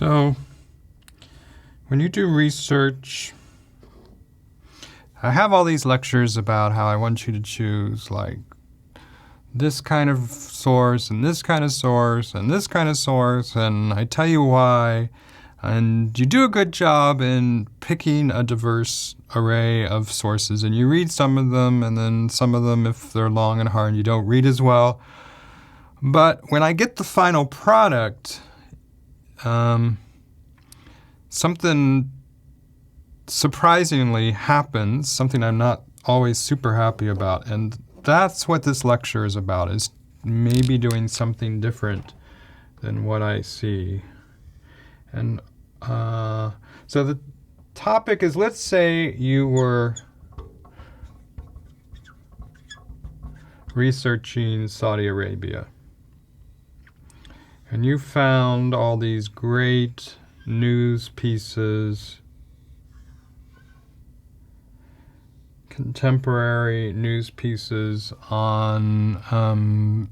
So, when you do research, I have all these lectures about how I want you to choose like this kind of source and this kind of source and this kind of source, and I tell you why. And you do a good job in picking a diverse array of sources, and you read some of them, and then some of them, if they're long and hard, you don't read as well. But when I get the final product, something surprisingly happens, something I'm not always super happy about, and that's what this lecture is about, is maybe doing something different than what I see. And so the topic is, let's say you were researching Saudi Arabia, and you found all these great news pieces, contemporary news pieces on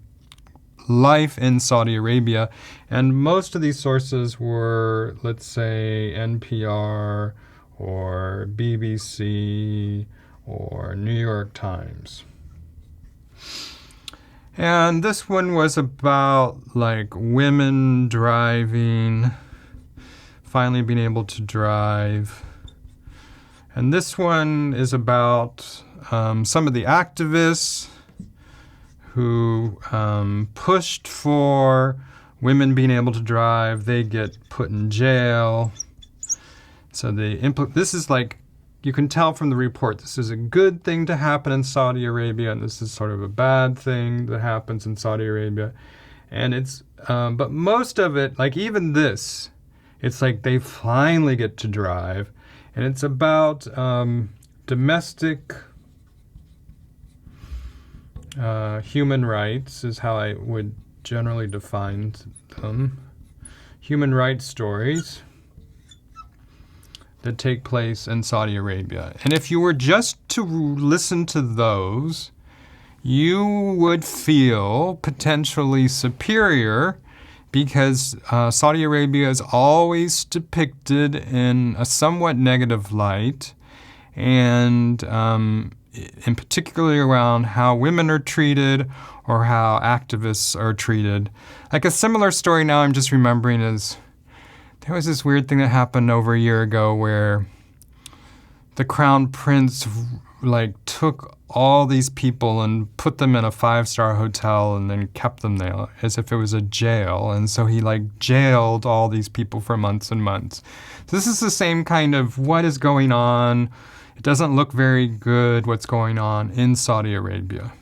life in Saudi Arabia, and most of these sources were, let's say, NPR or BBC or New York Times. And this one was about like women driving, finally being able to drive. And this one is about some of the activists who pushed for women being able to drive. They get put in jail. So this is like, you can tell from the report, this is a good thing to happen in Saudi Arabia, and this is sort of a bad thing that happens in Saudi Arabia. And it's, but most of it, like even this, it's like they finally get to drive. And it's about domestic human rights is how I would generally define them. Human rights stories that take place in Saudi Arabia. And if you were just to listen to those, you would feel potentially superior, because Saudi Arabia is always depicted in a somewhat negative light, and in particularly around how women are treated or how activists are treated. Like a similar story now I'm just remembering is, there was this weird thing that happened over a year ago where the crown prince like took all these people and put them in a 5-star hotel and then kept them there as if it was a jail. And so he like jailed all these people for months and months. So this is the same kind of what is going on. It doesn't look very good what's going on in Saudi Arabia.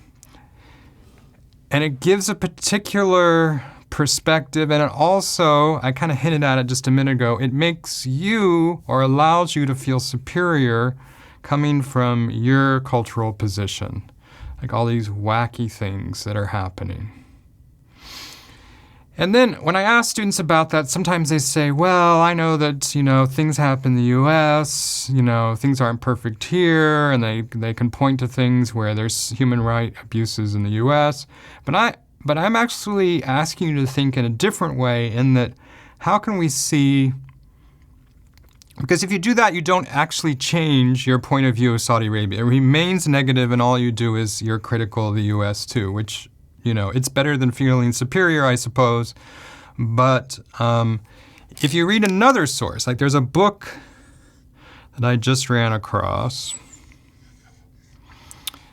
And it gives a particular perspective, and it also, I kind of hinted at it just a minute ago, it makes you, or allows you to feel superior coming from your cultural position, like all these wacky things that are happening. And then when I ask students about that, sometimes they say, well, I know that, things happen in the U.S., things aren't perfect here, and they can point to things where there's human rights abuses in the U.S., But I'm actually asking you to think in a different way, in that how can we see, because if you do that, you don't actually change your point of view of Saudi Arabia. It remains negative, and all you do is you're critical of the U.S. too, which, it's better than feeling superior, I suppose. But if you read another source, like there's a book that I just ran across,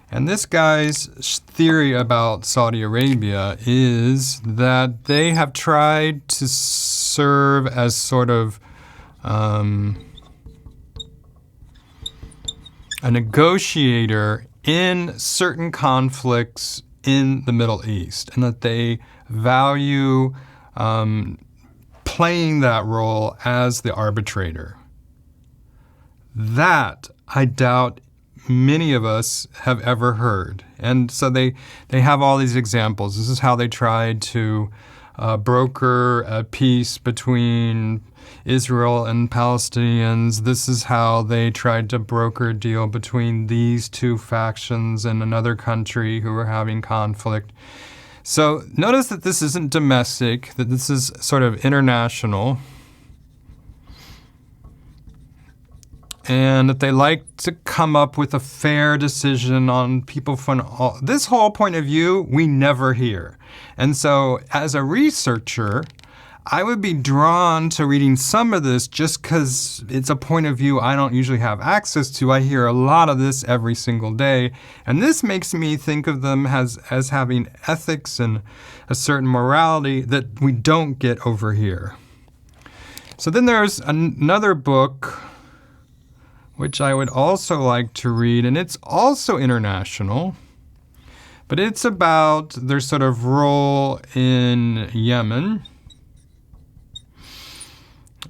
and this guy's theory about Saudi Arabia is that they have tried to serve as sort of a negotiator in certain conflicts in the Middle East, and that they value playing that role as the arbitrator. That, I doubt many of us have ever heard. And so they have all these examples. This is how they tried to broker a peace between Israel and Palestinians. This is how they tried to broker a deal between these two factions in another country who were having conflict. So notice that this isn't domestic, that this is sort of international. and that they like to come up with a fair decision on people from all. This whole point of view, we never hear. And so as a researcher, I would be drawn to reading some of this just because it's a point of view I don't usually have access to. I hear a lot of this every single day. And this makes me think of them as having ethics and a certain morality that we don't get over here. So then there's another book which I would also like to read, and it's also international, but it's about their sort of role in Yemen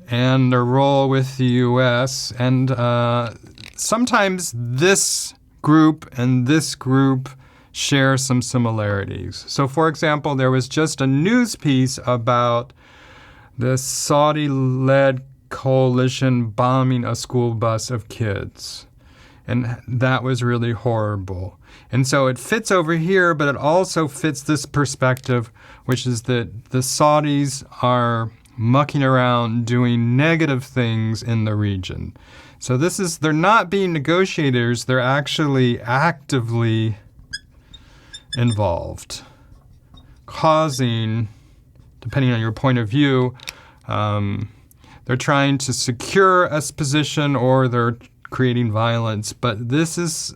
and their role with the U.S. And sometimes this group and this group share some similarities. So, for example, there was just a news piece about the Saudi-led coalition bombing a school bus of kids. And that was really horrible. And so it fits over here, but it also fits this perspective, which is that the Saudis are mucking around doing negative things in the region. So they're not being negotiators, they're actually actively involved, causing, depending on your point of view, they're trying to secure a position or they're creating violence. But this is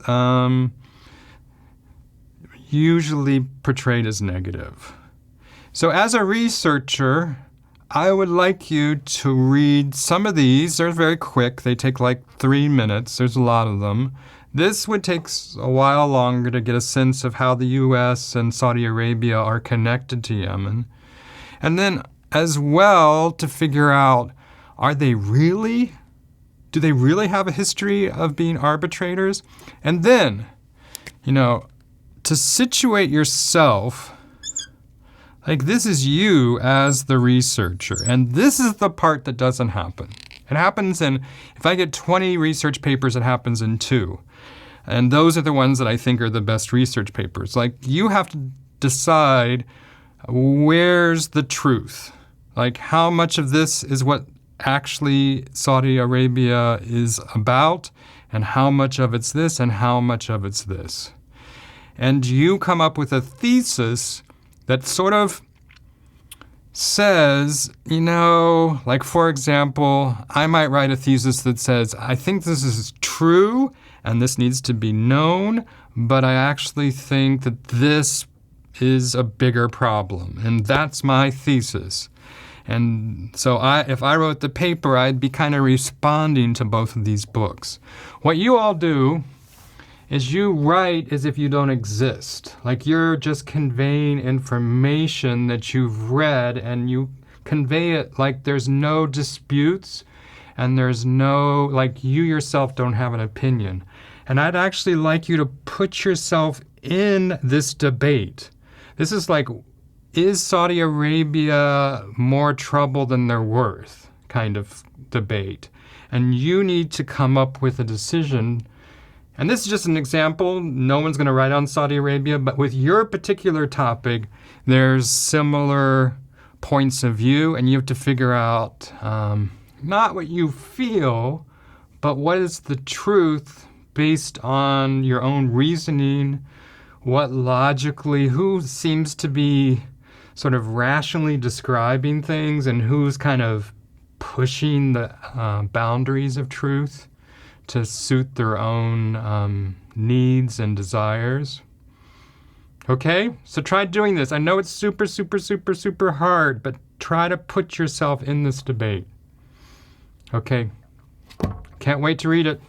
usually portrayed as negative. So as a researcher, I would like you to read some of these. They're very quick. They take like 3 minutes. There's a lot of them. This would take a while longer to get a sense of how the U.S. and Saudi Arabia are connected to Yemen. And then as well to figure out, do they really have a history of being arbitrators? And then, to situate yourself, like this is you as the researcher. And this is the part that doesn't happen. It happens if I get 20 research papers, it happens in 2. And those are the ones that I think are the best research papers. Like you have to decide where's the truth. Like how much of this is what actually Saudi Arabia is about, and how much of it's this, and how much of it's this. And you come up with a thesis that sort of says, like for example, I might write a thesis that says, I think this is true and this needs to be known, but I actually think that this is a bigger problem. And that's my thesis. And so if I wrote the paper, I'd be kind of responding to both of these books. What you all do is you write as if you don't exist. Like you're just conveying information that you've read, and you convey it like there's no disputes and there's no, like you yourself don't have an opinion. And I'd actually like you to put yourself in this debate. This is like, is Saudi Arabia more trouble than they're worth kind of debate? And you need to come up with a decision. And this is just an example. No one's going to write on Saudi Arabia, but with your particular topic, there's similar points of view, and you have to figure out not what you feel, but what is the truth based on your own reasoning, who seems to be sort of rationally describing things, and who's kind of pushing the boundaries of truth to suit their own needs and desires. Okay, so try doing this. I know it's super, super, super, super hard, but try to put yourself in this debate. Okay, can't wait to read it.